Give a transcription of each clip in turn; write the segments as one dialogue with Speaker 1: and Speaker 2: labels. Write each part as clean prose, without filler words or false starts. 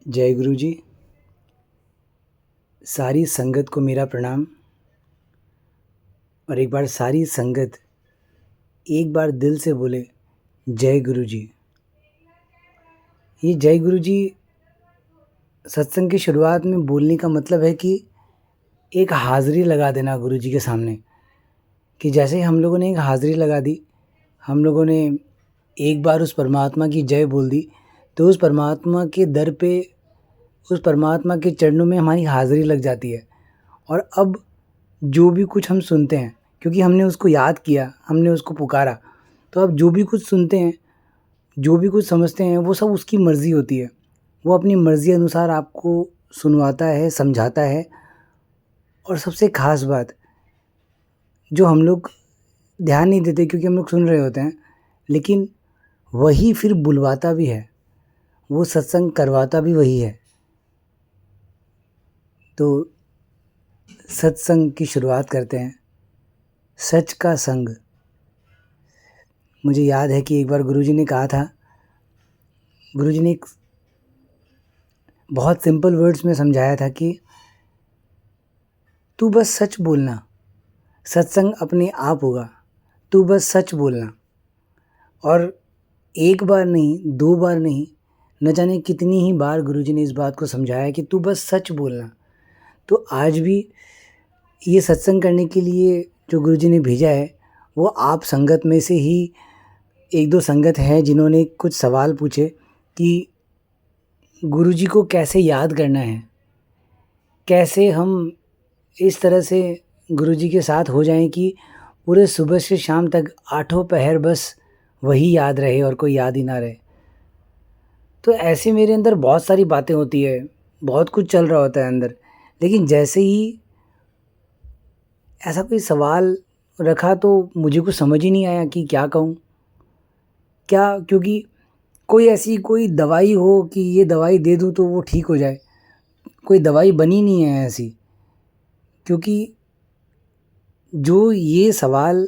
Speaker 1: जय गुरु जी। सारी संगत को मेरा प्रणाम। और एक बार सारी संगत एक बार दिल से बोले जय गुरु जी। ये जय गुरु जी सत्संग की शुरुआत में बोलने का मतलब है कि एक हाज़िरी लगा देना गुरु जी के सामने, कि जैसे ही हम लोगों ने एक हाज़िरी लगा दी, हम लोगों ने एक बार उस परमात्मा की जय बोल दी, तो उस परमात्मा के दर पे, उस परमात्मा के चरणों में हमारी हाज़िरी लग जाती है। और अब जो भी कुछ हम सुनते हैं, क्योंकि हमने उसको याद किया, हमने उसको पुकारा, तो अब जो भी कुछ सुनते हैं, जो भी कुछ समझते हैं, वो सब उसकी मर्ज़ी होती है। वो अपनी मर्ज़ी अनुसार आपको सुनवाता है, समझाता है। और सबसे ख़ास बात, जो हम लोग ध्यान नहीं देते क्योंकि हम लोग सुन रहे होते हैं, लेकिन वही फिर बुलवाता भी है, वो सत्संग करवाता भी वही है। तो सत्संग की शुरुआत करते हैं। सच का संग। मुझे याद है कि एक बार गुरुजी ने कहा था, गुरुजी ने एक बहुत सिंपल वर्ड्स में समझाया था कि तू बस सच बोलना, सत्संग अपने आप होगा, तू बस सच बोलना। और एक बार नहीं, दो बार नहीं, न जाने कितनी ही बार गुरुजी ने इस बात को समझाया कि तू बस सच बोलना। तो आज भी ये सत्संग करने के लिए जो गुरुजी ने भेजा है, वो आप संगत में से ही एक दो संगत हैं जिन्होंने कुछ सवाल पूछे कि गुरुजी को कैसे याद करना है, कैसे हम इस तरह से गुरुजी के साथ हो जाएं कि पूरे सुबह से शाम तक आठों पहर बस वही याद रहे और कोई याद ही ना रहे। तो ऐसे मेरे अंदर बहुत सारी बातें होती है, बहुत कुछ चल रहा होता है अंदर, लेकिन जैसे ही ऐसा कोई सवाल रखा तो मुझे कुछ समझ ही नहीं आया कि क्या कहूँ क्या, क्योंकि कोई ऐसी कोई दवाई हो कि ये दवाई दे दूँ तो वो ठीक हो जाए, कोई दवाई बनी नहीं है ऐसी। क्योंकि जो ये सवाल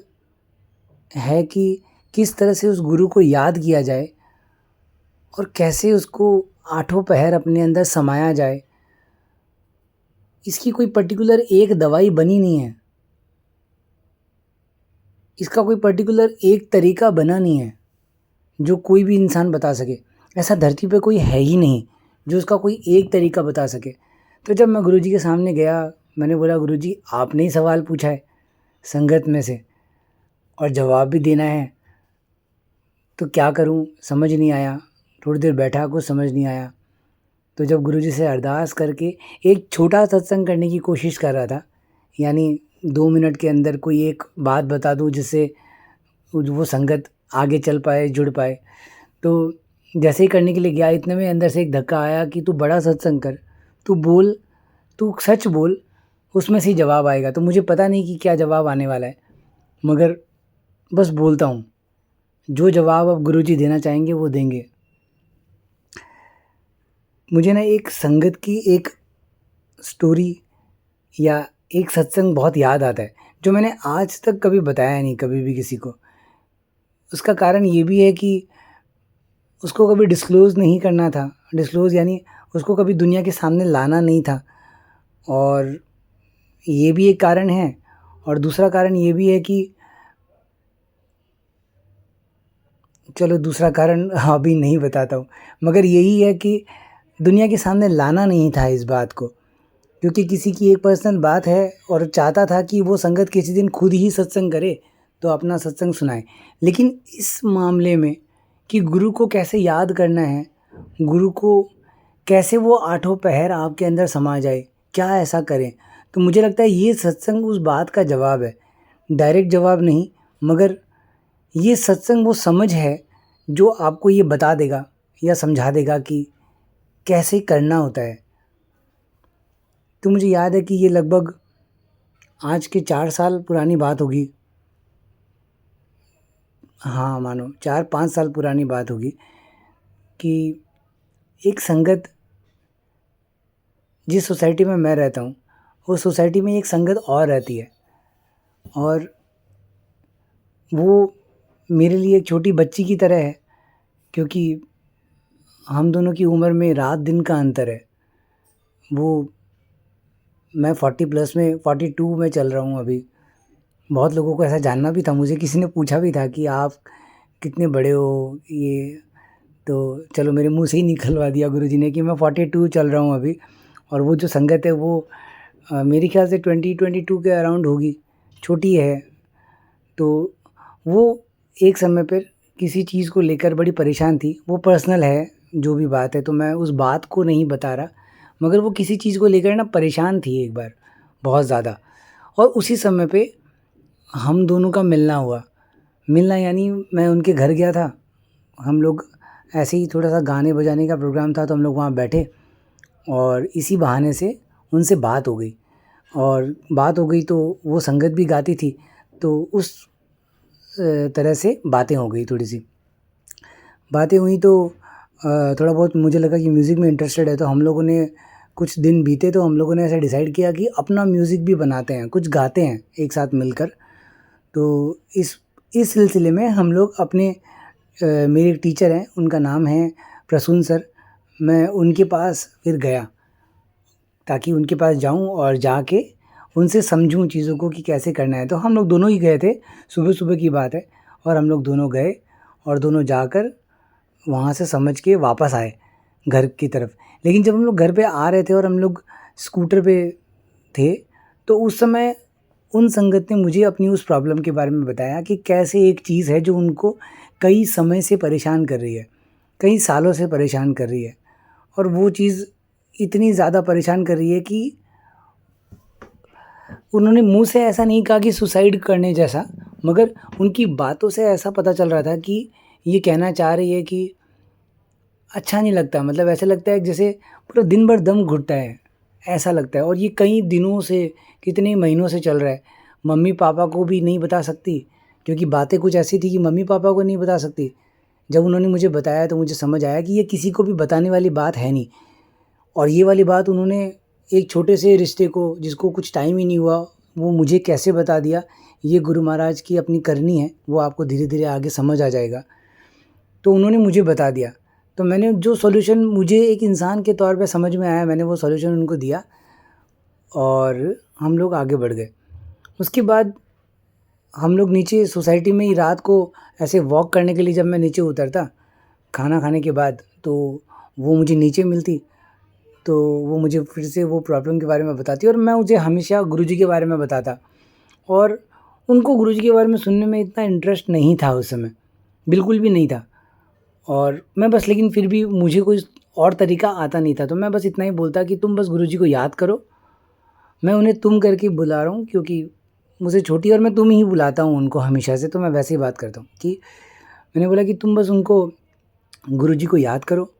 Speaker 1: है कि किस तरह से उस गुरु को याद किया जाए और कैसे उसको आठों पहर अपने अंदर समाया जाए, इसकी कोई पर्टिकुलर एक दवाई बनी नहीं है, इसका कोई पर्टिकुलर एक तरीका बना नहीं है जो कोई भी इंसान बता सके। ऐसा धरती पे कोई है ही नहीं जो उसका कोई एक तरीका बता सके। तो जब मैं गुरुजी के सामने गया, मैंने बोला गुरुजी आपने ही सवाल पूछा है संगत में से और जवाब भी देना है, तो क्या करूं, समझ नहीं आया। थोड़ी देर बैठा, कुछ समझ नहीं आया। तो जब गुरुजी से अरदास करके एक छोटा सत्संग करने की कोशिश कर रहा था, यानी 2 मिनट के अंदर कोई एक बात बता दूं जिससे वो संगत आगे चल पाए, जुड़ पाए, तो जैसे ही करने के लिए गया, इतने में अंदर से एक धक्का आया कि तू बड़ा सत्संग कर, तू बोल, तू सच बोल, उसमें से ही जवाब आएगा। तो मुझे पता नहीं कि क्या जवाब आने वाला है, मगर बस बोलता हूँ, जो जवाब अब गुरुजी देना चाहेंगे वो देंगे। मुझे ना एक संगत की एक स्टोरी या एक सत्संग बहुत याद आता है, जो मैंने आज तक कभी बताया नहीं कभी भी किसी को। उसका कारण ये भी है कि उसको कभी डिस्क्लोज़ नहीं करना था, डिस्क्लोज़ यानी उसको कभी दुनिया के सामने लाना नहीं था। और ये भी एक कारण है, और दूसरा कारण ये भी है कि चलो दूसरा कारण अभी नहीं बताता हूँ, मगर यही है कि दुनिया के सामने लाना नहीं था इस बात को, क्योंकि किसी की एक पर्सनल बात है और चाहता था कि वो संगत किसी दिन खुद ही सत्संग करे तो अपना सत्संग सुनाए। लेकिन इस मामले में कि गुरु को कैसे याद करना है, गुरु को कैसे वो आठों पहर आपके अंदर समा जाए, क्या ऐसा करें, तो मुझे लगता है ये सत्संग उस बात का जवाब है। डायरेक्ट जवाब नहीं, मगर ये सत्संग वो समझ है जो आपको ये बता देगा या समझा देगा कि कैसे करना होता है। तो मुझे याद है कि ये लगभग आज के 4 साल पुरानी बात होगी। हाँ, मानो 4-5 साल पुरानी बात होगी कि एक संगत, जिस सोसाइटी में मैं रहता हूँ उस सोसाइटी में एक संगत और रहती है, और वो मेरे लिए एक छोटी बच्ची की तरह है, क्योंकि हम दोनों की उम्र में रात दिन का अंतर है। वो मैं 40 प्लस में 42 में चल रहा हूँ अभी। बहुत लोगों को ऐसा जानना भी था, मुझे किसी ने पूछा भी था कि आप कितने बड़े हो ये, तो चलो मेरे मुँह से ही निकलवा दिया गुरुजी ने कि मैं 42 चल रहा हूँ अभी। और वो जो संगत है वो मेरे ख्याल से 20-22 के अराउंड होगी, छोटी है। तो वो एक समय पर किसी चीज़ को लेकर बड़ी परेशान थी। वो पर्सनल है जो भी बात है, तो मैं उस बात को नहीं बता रहा, मगर वो किसी चीज़ को लेकर ना परेशान थी एक बार, बहुत ज़्यादा। और उसी समय पे हम दोनों का मिलना हुआ। मिलना यानी मैं उनके घर गया था, हम लोग ऐसे ही थोड़ा-सा गाने बजाने का प्रोग्राम था, तो हम लोग वहाँ बैठे और इसी बहाने से उनसे बात हो गई। और बात हो गई तो वो संगत भी गाती थी, तो उस तरह से बातें हो गई थोड़ी-सी। बातें हुई तो थोड़ा बहुत मुझे लगा कि म्यूज़िक में इंटरेस्टेड है, तो हम लोगों ने कुछ दिन बीते तो हम लोगों ने ऐसा डिसाइड किया कि अपना म्यूज़िक भी बनाते हैं, कुछ गाते हैं एक साथ मिलकर। तो इस सिलसिले में हम लोग अपने मेरे एक टीचर हैं, उनका नाम है प्रसून सर, मैं उनके पास फिर गया, ताकि उनके पास जाऊँ और जाके उनसे समझूँ चीज़ों को कि कैसे करना है। तो हम लोग दोनों ही गए थे, सुबह-सुबह की बात है, और हम लोग दोनों गए और दोनों जाकर वहाँ से समझ के वापस आए घर की तरफ। लेकिन जब हम लोग घर पे आ रहे थे और हम लोग स्कूटर पे थे, तो उस समय उन संगत ने मुझे अपनी उस प्रॉब्लम के बारे में बताया कि कैसे एक चीज़ है जो उनको कई समय से परेशान कर रही है, कई सालों से परेशान कर रही है। और वो चीज़ इतनी ज़्यादा परेशान कर रही है कि उन्होंने मुँह से ऐसा नहीं कहा कि सुसाइड करने जैसा, मगर उनकी बातों से ऐसा पता चल रहा था कि ये कहना चाह रही है कि अच्छा नहीं लगता, मतलब ऐसा लगता है जैसे पूरा दिन भर दम घुटता है, ऐसा लगता है। और ये कई दिनों से, कितने महीनों से चल रहा है। मम्मी-पापा को भी नहीं बता सकती, क्योंकि बातें कुछ ऐसी थी कि मम्मी-पापा को नहीं बता सकती। जब उन्होंने मुझे बताया तो मुझे समझ आया कि ये किसी को भी बताने वाली बात है नहीं। और ये वाली बात उन्होंने एक छोटे से रिश्ते को, जिसको कुछ टाइम ही नहीं हुआ, वो मुझे कैसे बता दिया, ये गुरु महाराज की अपनी करनी है, वो आपको धीरे-धीरे आगे समझ आ जाएगा। तो उन्होंने मुझे बता दिया, तो मैंने जो सॉल्यूशन मुझे एक इंसान के तौर पे समझ में आया, मैंने वो सॉल्यूशन उनको दिया और हम लोग आगे बढ़ गए। उसके बाद हम लोग नीचे सोसाइटी में ही रात को ऐसे वॉक करने के लिए जब मैं नीचे उतरता, खाना खाने के बाद, तो वो मुझे नीचे मिलती, तो वो मुझे फिर से वो प्रॉब्लम के बारे में बताती और मैं उसे हमेशा गुरुजी के बारे में बताता। और उनको गुरुजी के बारे में सुनने में इतना इंटरेस्ट नहीं था उस समय, बिल्कुल भी नहीं था। और मैं बस, लेकिन फिर भी मुझे कोई और तरीका आता नहीं था, तो मैं बस इतना ही बोलता कि तुम बस गुरुजी को याद करो। मैं उन्हें तुम करके बुला रहा हूँ क्योंकि मुझसे छोटी, और मैं तुम ही बुलाता हूँ उनको हमेशा से, तो मैं वैसे ही बात करता हूँ कि मैंने बोला कि तुम बस उनको, गुरुजी को याद करो,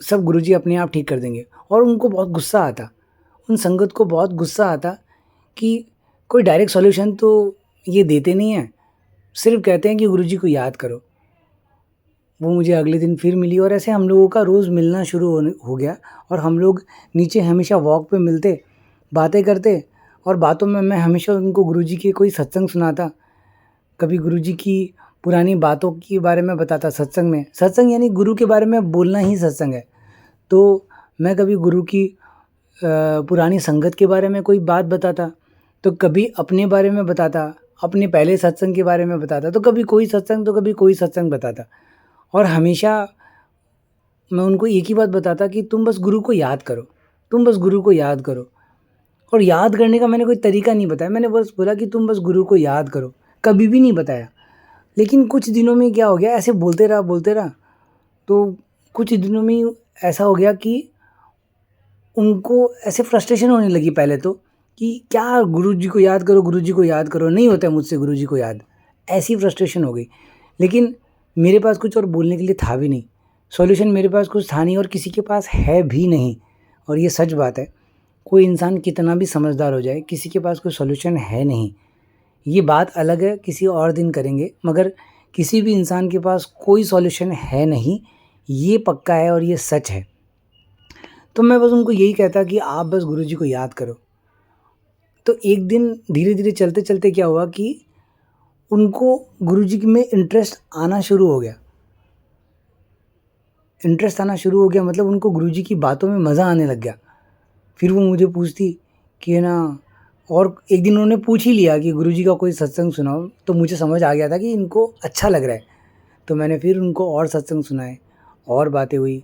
Speaker 1: सब गुरुजी अपने आप ठीक कर देंगे। और उनको बहुत गुस्सा आता, उन संगत को बहुत गुस्सा आता कि कोई डायरेक्ट सॉल्यूशन तो ये देते नहीं हैं, सिर्फ़ कहते हैं कि गुरुजी को याद करो। वो मुझे अगले दिन फिर मिली और ऐसे हम लोगों का रोज़ मिलना शुरू हो गया। और हम लोग नीचे हमेशा वॉक पे मिलते, बातें करते, और बातों में मैं हमेशा उनको गुरुजी के कोई सत्संग सुनाता, कभी गुरुजी की पुरानी बातों के बारे में बताता सत्संग में। सत्संग यानी गुरु के बारे में बोलना ही सत्संग है। तो मैं कभी गुरु की पुरानी संगत के बारे में कोई बात बताता, तो कभी अपने बारे में बताता, अपने पहले सत्संग के बारे में बताता, तो कभी कोई सत्संग, तो कभी कोई सत्संग बताता। और हमेशा मैं उनको एक ही बात बताता कि तुम बस गुरु को याद करो, तुम बस गुरु को याद करो। और याद करने का मैंने कोई तरीका नहीं बताया, मैंने बस बोला कि तुम बस गुरु को याद करो, कभी भी नहीं बताया। लेकिन कुछ दिनों में क्या हो गया, ऐसे बोलते रहा, तो कुछ दिनों में ऐसा हो गया कि उनको ऐसे फ्रस्ट्रेशन होने लगी पहले तो, कि क्या गुरुजी को याद करो, गुरुजी को याद करो, नहीं होता है मुझसे गुरुजी को याद, ऐसी फ्रस्ट्रेशन हो गई। लेकिन मेरे पास कुछ और बोलने के लिए था भी नहीं, सॉल्यूशन मेरे पास कुछ था नहीं और किसी के पास है भी नहीं। और ये सच बात है, कोई इंसान कितना भी समझदार हो जाए, किसी के पास कोई सॉल्यूशन है नहीं। ये बात अलग है, किसी और दिन करेंगे, मगर किसी भी इंसान के पास कोई सॉल्यूशन है नहीं, ये पक्का है और ये सच है। तो मैं बस उनको यही कहता कि आप बस गुरुजी को याद करो। तो एक दिन धीरे-धीरे चलते-चलते क्या हुआ कि उनको गुरुजी में इंटरेस्ट आना शुरू हो गया। इंटरेस्ट आना शुरू हो गया, मतलब उनको गुरुजी की बातों में मज़ा आने लग गया। फिर वो मुझे पूछती कि है ना, और एक दिन उन्होंने पूछ ही लिया कि गुरुजी का कोई सत्संग सुनाओ, तो मुझे समझ आ गया था कि इनको अच्छा लग रहा है। तो मैंने फिर उनको और सत्संग सुनाए और बातें हुई,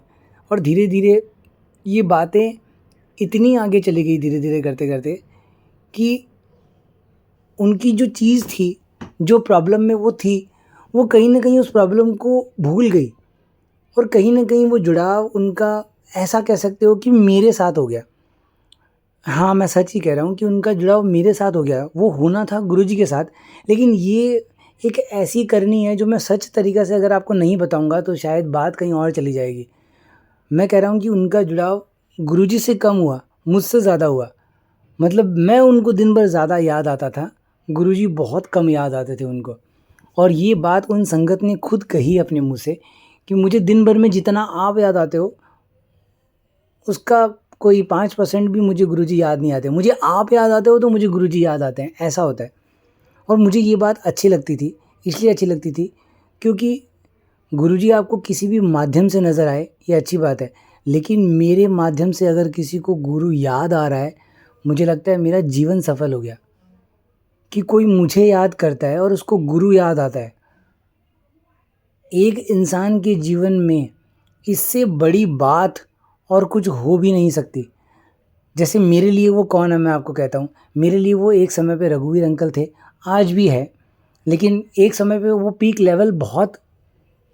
Speaker 1: और धीरे धीरे ये बातें इतनी आगे चली गई, धीरे धीरे करते करते, कि उनकी जो चीज़ थी, जो प्रॉब्लम में वो थी, वो कहीं न कहीं उस प्रॉब्लम को भूल गई, और कहीं न कहीं वो जुड़ाव उनका, ऐसा कह सकते हो कि मेरे साथ हो गया। हाँ, मैं सच ही कह रहा हूँ कि उनका जुड़ाव मेरे साथ हो गया। वो होना था गुरुजी के साथ, लेकिन ये एक ऐसी करनी है जो मैं सच तरीक़े से अगर आपको नहीं बताऊँगा तो शायद बात कहीं और चली जाएगी। मैं कह रहा हूँ कि उनका जुड़ाव गुरुजी से कम हुआ, मुझसे ज़्यादा हुआ। मतलब मैं उनको दिन भर ज़्यादा याद आता था, गुरुजी बहुत कम याद आते थे उनको। और ये बात उन संगत ने खुद कही अपने मुँह से कि मुझे दिन भर में जितना आप याद आते हो, उसका कोई 5% भी मुझे गुरुजी याद नहीं आते। मुझे आप याद आते हो तो मुझे गुरुजी याद आते हैं, ऐसा होता है। और मुझे ये बात अच्छी लगती थी, इसलिए अच्छी लगती थी क्योंकि गुरुजी आपको किसी भी माध्यम से नज़र आए, ये अच्छी बात है। लेकिन मेरे माध्यम से अगर किसी को गुरु याद आ रहा है, मुझे लगता है मेरा जीवन सफल हो गया। कि कोई मुझे याद करता है और उसको गुरु याद आता है। एक इंसान के जीवन में इससे बड़ी बात और कुछ हो भी नहीं सकती। जैसे मेरे लिए वो कौन है, मैं आपको कहता हूँ। मेरे लिए वो एक समय पे रघुवीर अंकल थे, आज भी है, लेकिन एक समय पे वो पीक लेवल बहुत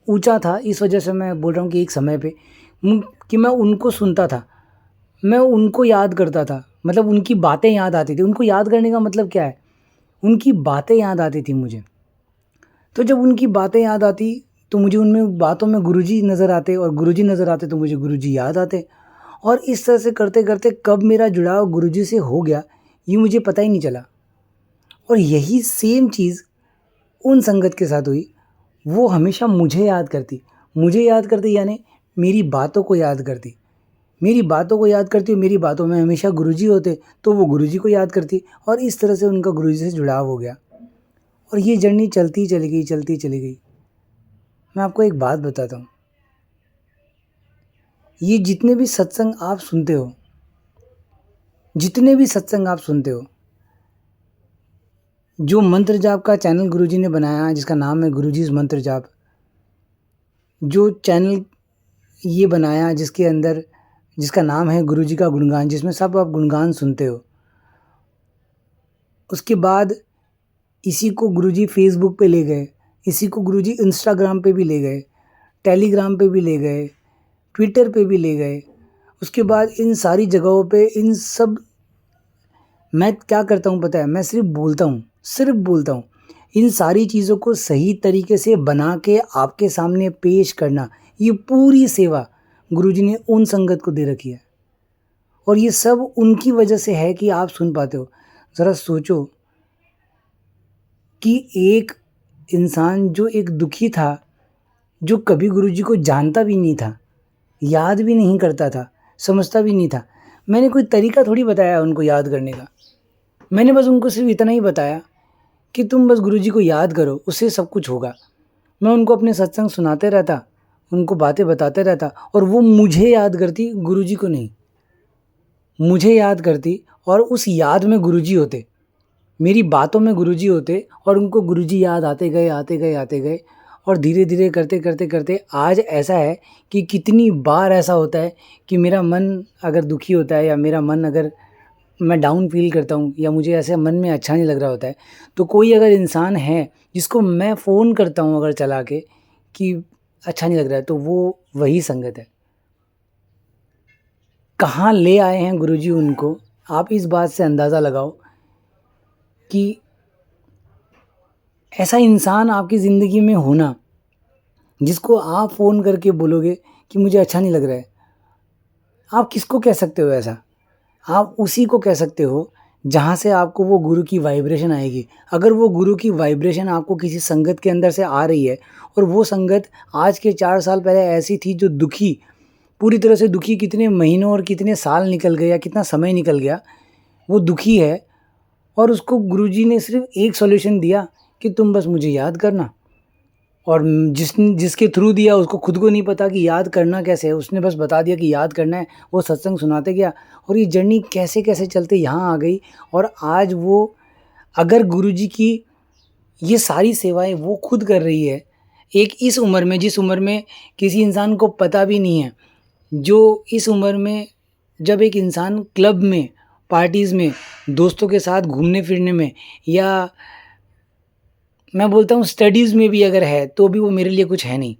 Speaker 1: ऊँचा था। इस वजह से मैं बोल रहा हूँ कि एक समय पे कि मैं उनको सुनता था, मैं उनको याद करता था, मतलब उनकी बातें याद आती थी। उनको याद करने का मतलब क्या है, उनकी बातें याद आती थी मुझे। तो जब उनकी बातें याद आती तो मुझे उनमें बातों में गुरुजी नज़र आते, और गुरुजी नज़र आते तो मुझे गुरुजी याद आते। और इस तरह से करते-करते कब मेरा जुड़ाव गुरुजी से हो गया, ये मुझे पता ही नहीं चला। और यही सेम चीज़ उन संगत के साथ हुई। वो हमेशा मुझे याद करती यानी मेरी बातों को याद करती। मेरी बातों को याद करती और मेरी बातों में हमेशा गुरुजी होते, तो वो गुरुजी को याद करती, और इस तरह से उनका गुरुजी से जुड़ाव हो गया। और ये जर्नी चलती चली गई, चलती चली गई। मैं आपको एक बात बताता हूँ, ये जितने भी सत्संग आप सुनते हो, जितने भी सत्संग आप सुनते हो, जो मंत्र जाप का चैनल गुरुजी ने बनाया जिसका नाम है गुरुजीज़ मंत्र जाप, जो चैनल ये बनाया जिसके अंदर जिसका नाम है गुरुजी का गुणगान, जिसमें सब आप गुणगान सुनते हो, उसके बाद इसी को गुरुजी फेसबुक पे ले गए, इसी को गुरुजी इंस्टाग्राम पे भी ले गए, टेलीग्राम पे भी ले गए, ट्विटर पे भी ले गए। उसके बाद इन सारी जगहों पे इन सब, मैं क्या करता हूँ पता है, मैं सिर्फ बोलता हूँ। इन सारी चीज़ों को सही तरीके से बना के आपके सामने पेश करना, ये पूरी सेवा गुरुजी ने उन संगत को दे रखी है। और ये सब उनकी वजह से है कि आप सुन पाते हो। ज़रा सोचो कि एक इंसान जो एक दुखी था, जो कभी गुरुजी को जानता भी नहीं था, याद भी नहीं करता था, समझता भी नहीं था, मैंने कोई तरीका थोड़ी बताया उनको याद करने का। मैंने बस उनको सिर्फ इतना ही बताया कि तुम बस गुरुजी को याद करो, उससे सब कुछ होगा। मैं उनको अपने सत्संग सुनाते रहता, उनको बातें बताते रहता, और वो मुझे याद करती, गुरुजी को नहीं। मुझे याद करती और उस याद में गुरुजी होते, मेरी बातों में गुरुजी होते, और उनको गुरुजी याद आते गए, आते गए, आते गए। और धीरे धीरे करते करते करते आज ऐसा है कि कितनी बार ऐसा होता है कि मेरा मन अगर दुखी होता है, या मेरा मन अगर मैं डाउन फील करता हूँ, या मुझे ऐसे मन में अच्छा नहीं लग रहा होता है, तो कोई अगर इंसान है जिसको मैं फ़ोन करता हूँ अगर चला के कि अच्छा नहीं लग रहा है, तो वो वही संगत है। कहाँ ले आए हैं गुरुजी उनको, आप इस बात से अंदाज़ा लगाओ कि ऐसा इंसान आपकी ज़िंदगी में होना, जिसको आप फ़ोन करके बोलोगे कि मुझे अच्छा नहीं लग रहा है। आप किसको कह सकते हो ऐसा? आप उसी को कह सकते हो जहाँ से आपको वो गुरु की वाइब्रेशन आएगी। अगर वो गुरु की वाइब्रेशन आपको किसी संगत के अंदर से आ रही है, और वो संगत आज के 4 साल पहले ऐसी थी जो दुखी, पूरी तरह से दुखी, कितने महीनों और कितने साल निकल गए या कितना समय निकल गया, वो दुखी है, और उसको गुरुजी ने सिर्फ़ एक सॉल्यूशन दिया कि तुम बस मुझे याद करना, और जिसके थ्रू दिया उसको खुद को नहीं पता कि याद करना कैसे है, उसने बस बता दिया कि याद करना है, वो सत्संग सुनाते गया और ये जर्नी कैसे कैसे चलते यहाँ आ गई। और आज वो अगर गुरुजी की ये सारी सेवाएं वो खुद कर रही है, एक इस उम्र में, जिस उम्र में किसी इंसान को पता भी नहीं है, जो इस उम्र में जब एक इंसान क्लब में, पार्टीज़ में, दोस्तों के साथ घूमने फिरने में, या मैं बोलता हूँ स्टडीज़ में भी अगर है तो भी वो मेरे लिए कुछ है नहीं।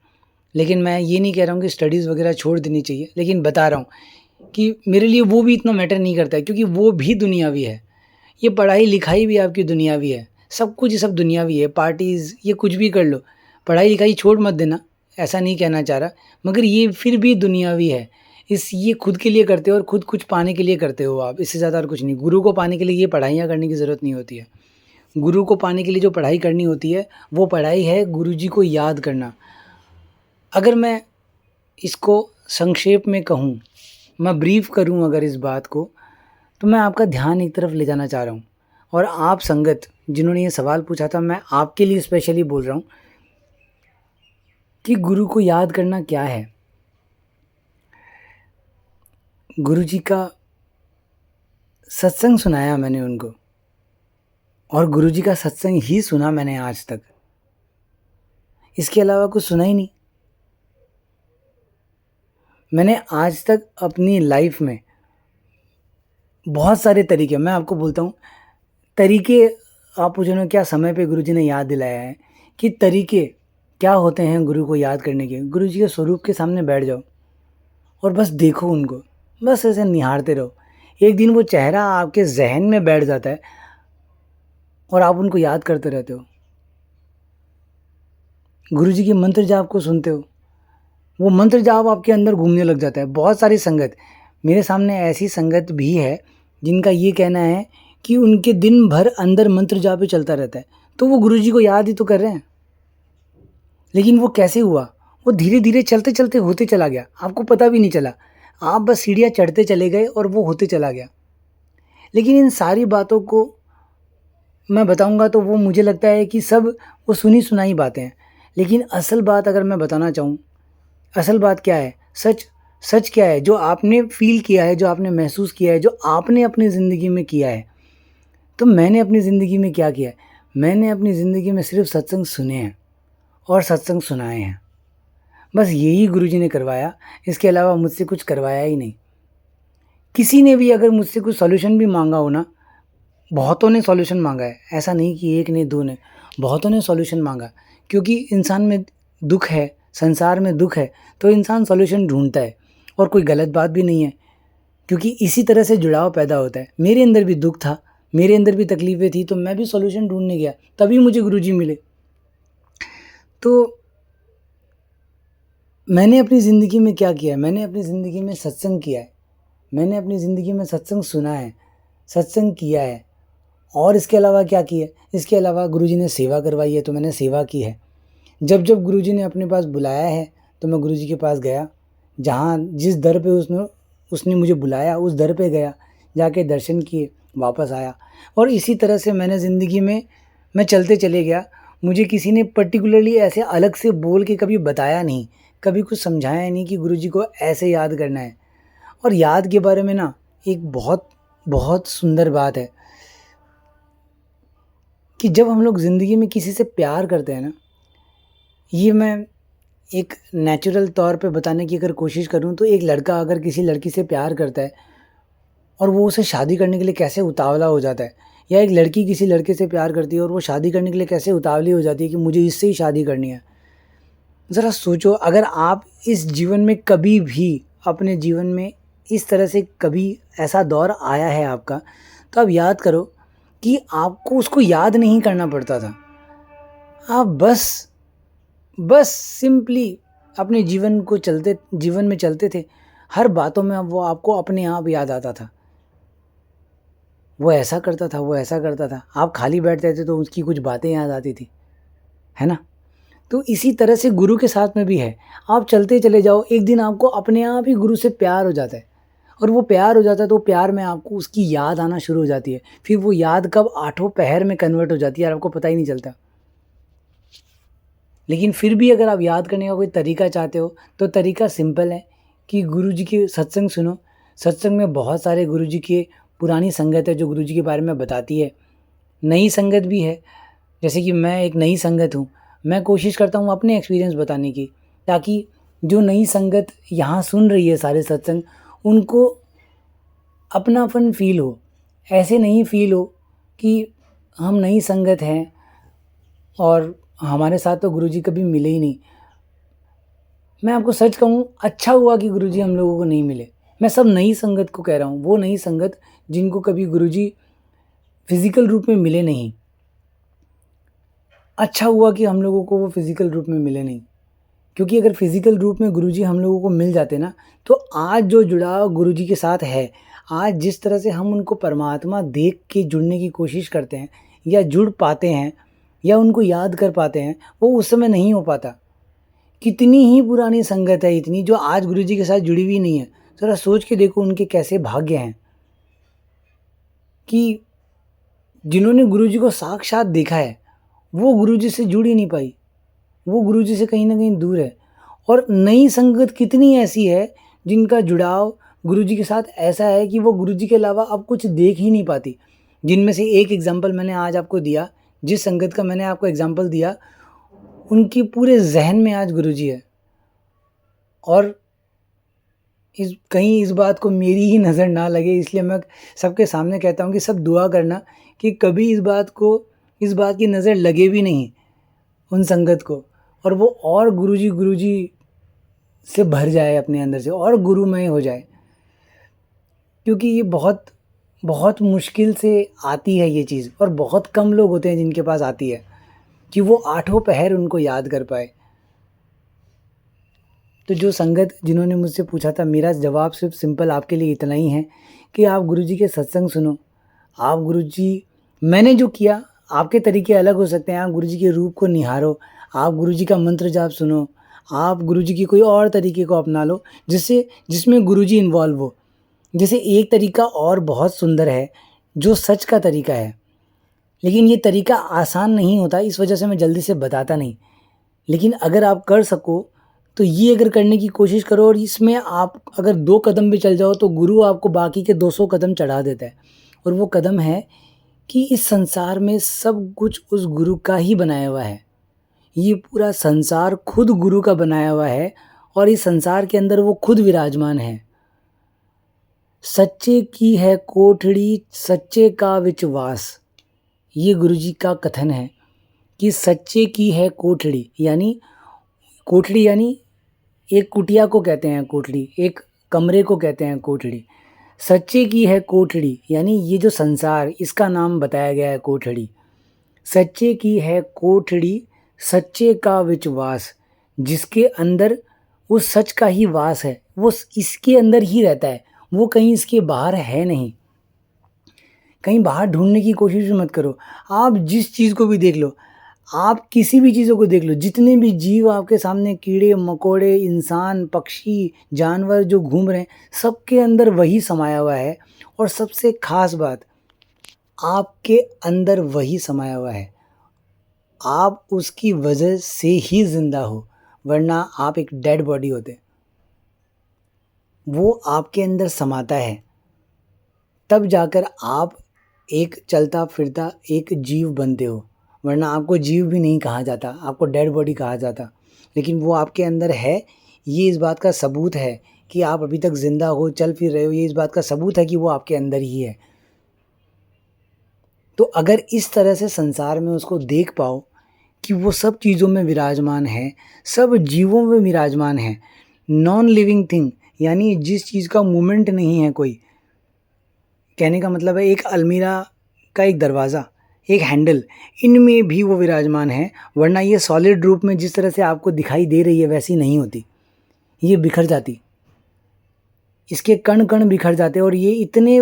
Speaker 1: लेकिन मैं ये नहीं कह रहा हूँ कि स्टडीज़ वगैरह छोड़ देनी चाहिए, लेकिन बता रहा हूँ कि मेरे लिए वो भी इतना मैटर नहीं करता है, क्योंकि वो भी दुनियावी है। ये पढ़ाई लिखाई भी आपकी दुनियावी है, सब कुछ ये सब दुनियावी है, पार्टीज़ ये कुछ भी कर लो, पढ़ाई लिखाई छोड़ मत देना, ऐसा नहीं कहना चाह रहा, मगर ये फिर भी दुनियावी है। ये खुद के लिए करते हो और खुद कुछ पाने के लिए करते हो आप, इससे ज़्यादा और कुछ नहीं। गुरु को पाने के लिए ये पढ़ाइयाँ करने की ज़रूरत नहीं होती है। गुरु को पाने के लिए जो पढ़ाई करनी होती है वो पढ़ाई है गुरुजी को याद करना। अगर मैं इसको संक्षेप में कहूँ, मैं ब्रीफ करूँ अगर इस बात को, तो मैं आपका ध्यान एक तरफ ले जाना चाह रहा हूँ। और आप संगत जिन्होंने ये सवाल पूछा था, मैं आपके लिए स्पेशली बोल रहा हूँ कि गुरु को याद करना क्या है। गुरुजी का सत्संग सुनाया मैंने उनको, और गुरुजी का सत्संग ही सुना मैंने आज तक, इसके अलावा कुछ सुना ही नहीं। मैंने आज तक अपनी लाइफ में बहुत सारे तरीके, मैं आपको बोलता हूँ तरीके, आप पूछो ना क्या समय पे गुरुजी ने याद दिलाया है कि तरीके क्या होते हैं गुरु को याद करने के। गुरुजी के स्वरूप के सामने बैठ जाओ और बस देखो उनको, बस ऐसे निहारते रहो। एक दिन वो चेहरा आपके जहन में बैठ जाता है और आप उनको याद करते रहते हो। गुरुजी के मंत्र जाप को सुनते हो, वो मंत्र जाप आपके अंदर घूमने लग जाता है। बहुत सारी संगत, मेरे सामने ऐसी संगत भी है जिनका ये कहना है कि उनके दिन भर अंदर मंत्र जाप ही चलता रहता है, तो वो गुरुजी को याद ही तो कर रहे हैं। लेकिन वो कैसे हुआ? वो धीरे धीरे चलते चलते होते चला गया, आपको पता भी नहीं चला, आप बस सीढ़ियाँ चढ़ते चले गए और वो होते चला गया। लेकिन इन सारी बातों को मैं बताऊंगा तो वो मुझे लगता है कि सब वो सुनी सुनाई बातें हैं। लेकिन असल बात अगर मैं बताना चाहूँ, असल बात क्या है, सच सच क्या है, जो आपने फील किया है, जो आपने महसूस किया है, जो आपने अपनी ज़िंदगी में किया है। तो मैंने अपनी ज़िंदगी में क्या किया है, मैंने अपनी ज़िंदगी में सिर्फ सत्संग सुने हैं और सत्संग सुनाए हैं। बस यही गुरुजी ने करवाया, इसके अलावा मुझसे कुछ करवाया ही नहीं। किसी ने भी अगर मुझसे कुछ सॉल्यूशन भी मांगा हो ना, बहुतों ने सॉल्यूशन मांगा है, ऐसा नहीं कि एक ने दो ने, बहुतों ने सॉल्यूशन मांगा। क्योंकि इंसान में दुख है, संसार में दुख है, तो इंसान सॉल्यूशन ढूंढता है, और कोई गलत बात भी नहीं है, क्योंकि इसी तरह से जुड़ाव पैदा होता है। मेरे अंदर भी दुख था, मेरे अंदर भी तकलीफ़ें थी, तो मैं भी सॉल्यूशन ढूंढने गया, तभी मुझे गुरुजी मिले। तो मैंने अपनी ज़िंदगी में क्या किया है, मैंने अपनी ज़िंदगी में सत्संग किया है, मैंने अपनी ज़िंदगी में सत्संग सुना है, सत्संग किया है। और इसके अलावा क्या किया है, इसके अलावा गुरुजी ने सेवा करवाई है तो मैंने सेवा की है। जब जब गुरुजी ने अपने पास बुलाया है तो मैं गुरुजी के पास गया, जहाँ जिस दर पे उसने उसने मुझे बुलाया उस दर पे गया, जाके दर्शन किए, वापस आया। और इसी तरह से मैंने ज़िंदगी में मैं चलते चले गया। मुझे किसी ने पर्टिकुलरली ऐसे अलग से बोल के कभी बताया नहीं, कभी कुछ समझाया नहीं कि गुरुजी को ऐसे याद करना है। और याद के बारे में ना एक बहुत बहुत सुंदर बात है कि जब हम लोग ज़िंदगी में किसी से प्यार करते हैं ना, ये मैं एक नेचुरल तौर पे बताने की अगर कोशिश करूँ तो एक लड़का अगर किसी लड़की से प्यार करता है और वो उसे शादी करने के लिए कैसे उतावला हो जाता है, या एक लड़की किसी लड़के से प्यार करती है और वो शादी करने के लिए कैसे उतावली हो जाती है कि मुझे इससे ही शादी करनी है। ज़रा सोचो, अगर आप इस जीवन में कभी भी अपने जीवन में इस तरह से कभी ऐसा दौर आया है आपका, तो आप याद करो कि आपको उसको याद नहीं करना पड़ता था। आप बस सिंपली अपने जीवन में चलते थे। हर बातों में अब वो आपको अपने आप याद आता था, वो ऐसा करता था, वो ऐसा करता था। आप खाली बैठते थे तो उसकी कुछ बातें याद आती थी, है ना? तो इसी तरह से गुरु के साथ में भी है। आप चलते चले जाओ, एक दिन आपको अपने आप ही गुरु से प्यार हो जाता है, और वो प्यार हो जाता है तो प्यार में आपको उसकी याद आना शुरू हो जाती है। फिर वो याद कब आठों पहर में कन्वर्ट हो जाती है और आपको पता ही नहीं चलता। लेकिन फिर भी अगर आप याद करने का कोई तरीका चाहते हो तो तरीका सिंपल है कि गुरुजी की सत्संग सुनो। सत्संग में बहुत सारे गुरुजी के पुरानी संगत है जो गुरुजी के बारे में बताती है, नई संगत भी है। जैसे कि मैं एक नई संगत हूँ, मैं कोशिश करता हूँ अपने एक्सपीरियंस बताने की, ताकि जो नई संगत यहाँ सुन रही है सारे सत्संग, उनको अपनापन फ़ील हो। ऐसे नहीं फ़ील हो कि हम नई संगत हैं और हमारे साथ तो गुरुजी कभी मिले ही नहीं। मैं आपको सच कहूँ, अच्छा हुआ कि गुरुजी हम लोगों को नहीं मिले। मैं सब नई संगत को कह रहा हूँ, वो नई संगत जिनको कभी गुरुजी फिज़िकल रूप में मिले नहीं। अच्छा हुआ कि हम लोगों को वो फिज़िकल रूप में मिले नहीं, क्योंकि अगर फिज़िकल रूप में गुरुजी हम लोगों को मिल जाते ना, तो आज जो जुड़ाव गुरुजी के साथ है, आज जिस तरह से हम उनको परमात्मा देख के जुड़ने की कोशिश करते हैं या जुड़ पाते हैं या उनको याद कर पाते हैं, वो उस समय नहीं हो पाता। कितनी ही पुरानी संगत है इतनी जो आज गुरुजी के साथ जुड़ी हुई नहीं है। ज़रा सोच के देखो उनके कैसे भाग्य हैं कि जिन्होंने गुरुजी को साक्षात देखा है, वो गुरुजी से जुड़ ही नहीं पाई। वो गुरुजी से कहीं न कहीं दूर है। और नई संगत कितनी ऐसी है जिनका जुड़ाव गुरुजी के साथ ऐसा है कि वो गुरुजी के अलावा अब कुछ देख ही नहीं पाती। जिनमें से एक एग्ज़ाम्पल मैंने आज आपको दिया, जिस संगत का मैंने आपको एग्ज़ाम्पल दिया, उनके पूरे ज़हन में आज गुरुजी है। और इस बात को मेरी ही नज़र ना लगे, इसलिए मैं सबके सामने कहता हूँ कि सब दुआ करना कि कभी इस बात की नज़र लगे भी नहीं उन संगत को, और वो और गुरुजी से भर जाए अपने अंदर से और गुरुमय हो जाए। क्योंकि ये बहुत बहुत मुश्किल से आती है ये चीज़, और बहुत कम लोग होते हैं जिनके पास आती है कि वो आठों पहर उनको याद कर पाए। तो जो संगत जिन्होंने मुझसे पूछा था, मेरा जवाब सिर्फ सिंपल आपके लिए इतना ही है कि आप गुरुजी के सत्संग सुनो। आप गुरुजी, मैंने जो किया, आपके तरीके अलग हो सकते हैं, आप गुरुजी के रूप को निहारो, आप गुरुजी का मंत्र जाप सुनो, आप गुरुजी की कोई और तरीके को अपना लो जिसमें गुरुजी इन्वॉल्व हो। जैसे एक तरीका और बहुत सुंदर है जो सच का तरीका है, लेकिन ये तरीका आसान नहीं होता, इस वजह से मैं जल्दी से बताता नहीं। लेकिन अगर आप कर सको तो ये अगर करने की कोशिश करो, और इसमें आप अगर 2 कदम भी चल जाओ तो गुरु आपको बाकी के 200 कदम चढ़ा देता है। और वो कदम है कि इस संसार में सब कुछ उस गुरु का ही बनाया हुआ है। ये पूरा संसार खुद गुरु का बनाया हुआ है और इस संसार के अंदर वो खुद विराजमान है। सच्चे की है कोठड़ी सच्चे का विच वास, ये गुरुजी का कथन है कि सच्चे की है कोठड़ी, यानी कोठड़ी यानी एक कुटिया को कहते हैं कोठड़ी, एक कमरे को कहते हैं कोठड़ी। सच्चे की है कोठड़ी यानी ये जो संसार, इसका नाम बताया गया है कोठड़ी। सच्चे की है कोठड़ी सच्चे का विच वास, जिसके अंदर उस सच का ही वास है, वो इसके अंदर ही रहता है, वो कहीं इसके बाहर है नहीं। कहीं बाहर ढूंढने की कोशिश भी मत करो। आप जिस चीज़ को भी देख लो, आप किसी भी चीज़ों को देख लो, जितने भी जीव आपके सामने, कीड़े मकोड़े, इंसान, पक्षी, जानवर जो घूम रहे हैं, सबके अंदर वही समाया हुआ है। और सबसे ख़ास बात, आपके अंदर वही समाया हुआ है। आप उसकी वजह से ही ज़िंदा हो, वरना आप एक डेड बॉडी होते। वो आपके अंदर समाता है, तब जाकर आप एक चलता फिरता एक जीव बनते हो, वरना आपको जीव भी नहीं कहा जाता, आपको डेड बॉडी कहा जाता। लेकिन वो आपके अंदर है, ये इस बात का सबूत है कि आप अभी तक ज़िंदा हो, चल फिर रहे हो, ये इस बात का सबूत है कि वो आपके अंदर ही है। तो अगर इस तरह से संसार में उसको देख पाओ कि वो सब चीज़ों में विराजमान है, सब जीवों में विराजमान है, नॉन लिविंग थिंग यानी जिस चीज़ का मूवमेंट नहीं है कोई, कहने का मतलब है एक अलमीरा का एक दरवाज़ा, एक हैंडल, इनमें भी वो विराजमान है। वरना ये सॉलिड रूप में जिस तरह से आपको दिखाई दे रही है वैसी नहीं होती, ये बिखर जाती, इसके कण कण बिखर जाते और ये इतने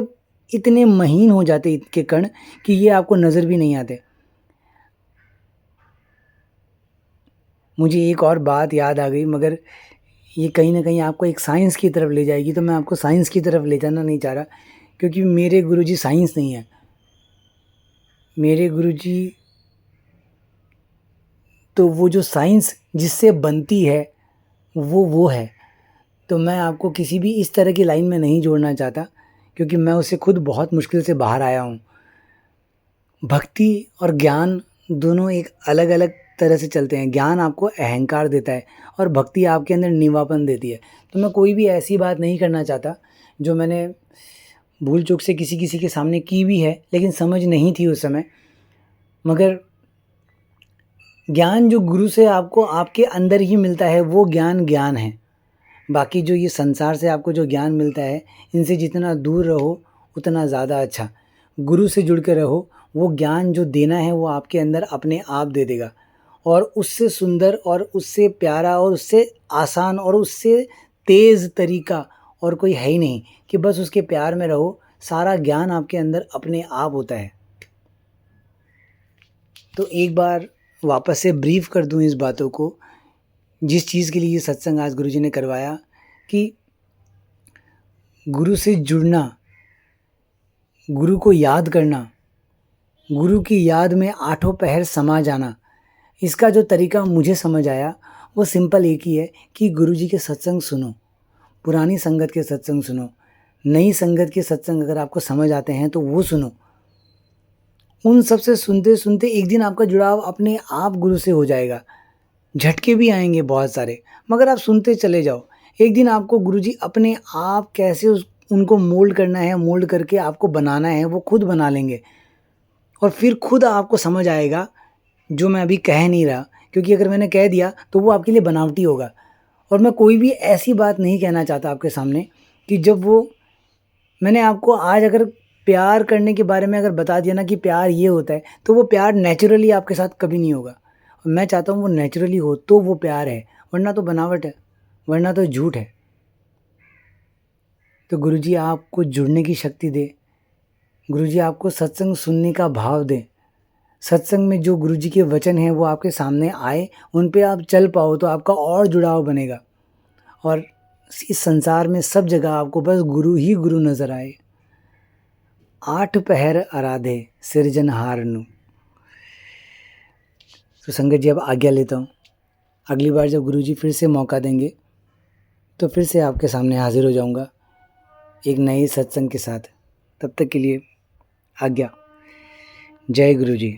Speaker 1: इतने महीन हो जाते इनके कण कि ये आपको नज़र भी नहीं आते। मुझे एक और बात याद आ गई, मगर ये कहीं ना कहीं आपको एक साइंस की तरफ ले जाएगी, तो मैं आपको साइंस की तरफ ले जाना नहीं चाह रहा, क्योंकि मेरे गुरुजी साइंस नहीं है। मेरे गुरुजी तो वो जो साइंस जिससे बनती है वो है। तो मैं आपको किसी भी इस तरह की लाइन में नहीं जोड़ना चाहता, क्योंकि मैं उससे खुद बहुत मुश्किल से बाहर आया हूँ। भक्ति और ज्ञान दोनों एक अलग अलग तरह से चलते हैं। ज्ञान आपको अहंकार देता है और भक्ति आपके अंदर निवापन देती है। तो मैं कोई भी ऐसी बात नहीं करना चाहता जो मैंने भूल चूक से किसी किसी के सामने की भी है, लेकिन समझ नहीं थी उस समय। मगर ज्ञान जो गुरु से आपको आपके अंदर ही मिलता है वो ज्ञान है। बाकी जो ये संसार से आपको जो ज्ञान मिलता है, इनसे जितना दूर रहो उतना ज़्यादा अच्छा। गुरु से जुड़ के रहो, वो ज्ञान जो देना है वो आपके अंदर अपने आप दे देगा। और उससे सुंदर और उससे प्यारा और उससे आसान और उससे तेज़ तरीका और कोई है ही नहीं कि बस उसके प्यार में रहो। सारा ज्ञान आपके अंदर अपने आप होता है। तो एक बार वापस से ब्रीफ कर दूं इस बातों को, जिस चीज़ के लिए ये सत्संग आज गुरुजी ने करवाया, कि गुरु से जुड़ना, गुरु को याद करना, गुरु की याद में आठों पहर समा जाना, इसका जो तरीका मुझे समझ आया वो सिंपल एक ही है कि गुरुजी के सत्संग सुनो, पुरानी संगत के सत्संग सुनो, नई संगत के सत्संग अगर आपको समझ आते हैं तो वो सुनो। उन सब से सुनते सुनते एक दिन आपका जुड़ाव अपने आप गुरु से हो जाएगा। झटके भी आएंगे बहुत सारे, मगर आप सुनते चले जाओ। एक दिन आपको गुरुजी अपने आप कैसे उनको मोल्ड करना है, मोल्ड करके आपको बनाना है, वो खुद बना लेंगे। और फिर खुद आपको समझ आएगा जो मैं अभी कह नहीं रहा, क्योंकि अगर मैंने कह दिया तो वो आपके लिए बनावटी होगा। और मैं कोई भी ऐसी बात नहीं कहना चाहता आपके सामने कि जब वो, मैंने आपको आज अगर प्यार करने के बारे में अगर बता दिया ना कि प्यार ये होता है, तो वो प्यार नेचुरली आपके साथ कभी नहीं होगा। और मैं चाहता हूँ वो नेचुरली हो तो वो प्यार है, वरना तो बनावट है, वरना तो झूठ है। तो गुरुजी आपको जुड़ने की शक्ति दे, गुरुजी आपको सत्संग सुनने का भाव दे। सत्संग में जो गुरुजी के वचन हैं वो आपके सामने आए, उन पे आप चल पाओ तो आपका और जुड़ाव बनेगा। और इस संसार में सब जगह आपको बस गुरु ही गुरु नज़र आए। आठ पहर आराधे सिरजनहार नु। तो संगत जी अब आज्ञा लेता हूँ। अगली बार जब गुरुजी फिर से मौका देंगे तो फिर से आपके सामने हाजिर हो जाऊँगा एक नए सत्संग के साथ। तब तक के लिए आज्ञा। जय गुरुजी।